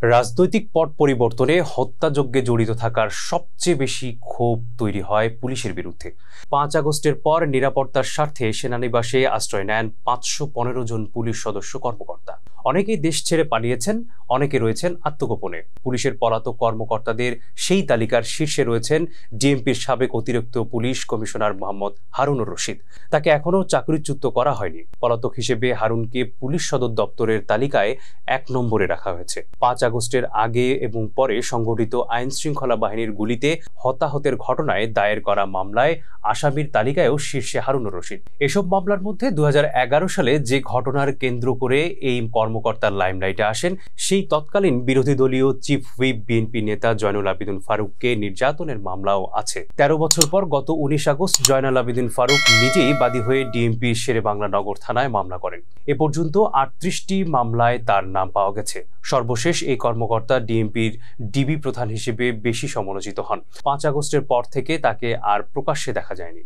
রাজনৈতিক পট পরিবর্তনে হত্যাযজ্ঞে জড়িত থাকার সবচেয়ে বেশি ক্ষোভ তৈরি হয় পুলিশের বিরুদ্ধে। ৫ আগস্টের পর নিরাপত্তার স্বার্থে সেনানিবাসে আশ্রয় নেন ৫১৫ জন পুলিশ সদস্য কর্মকর্তা। অনেকেই দেশ ছেড়ে পালিয়েছেন, অনেকে রয়েছেন আত্মগোপনে। পুলিশের পলাতক কর্মকর্তাদের সেই তালিকার শীর্ষে রয়েছেন ডিএমপির সাবেক অতিরিক্ত পুলিশ কমিশনার মোহাম্মদ হারুনুর রশিদ। তাকে এখনও চাকরিচ্যুত করা হয়নি। পলাতক হিসেবে হারুনকে পুলিশ সদর দপ্তরের তালিকায় ১ নম্বরে রাখা হয়েছে। ৫ আগস্টের আগে এবং পরে সংগঠিত আইন শৃঙ্খলা বাহিনীর গুলিতে হতাহতের ঘটনায় দায়ের করা মামলায় আসামির তালিকায়ও শীর্ষে হারুনুর রশিদ। এসব মামলার মধ্যে ২০১১ সালে যে ঘটনার কেন্দ্র করে এই কর্মকর্তার লাইমলাইটে আসেন, সেই তৎকালীন বিরোধী দলীয় চিফ হুইপ বিএনপি নেতা জয়নুল আবেদিন ফারুককে নির্যাতনের মামলাও আছে। ১৩ বছর পর গত ১৯ আগস্ট জয়নুল আবেদিন ফারুক নিজেই বাদী হয়ে ডিএমপির শেরেবাংলা নগর থানায় মামলা করেন। এ পর্যন্ত ৩৮টি মামলায় তার নাম পাওয়া গেছে। সর্বশেষ এই কর্মকর্তা ডিএমপির ডিবি প্রধান হিসেবে বেশি সমালোচিত হন। ৫ আগস্টের পর থেকে তাকে আর প্রকাশ্যে দেখা যায়নি।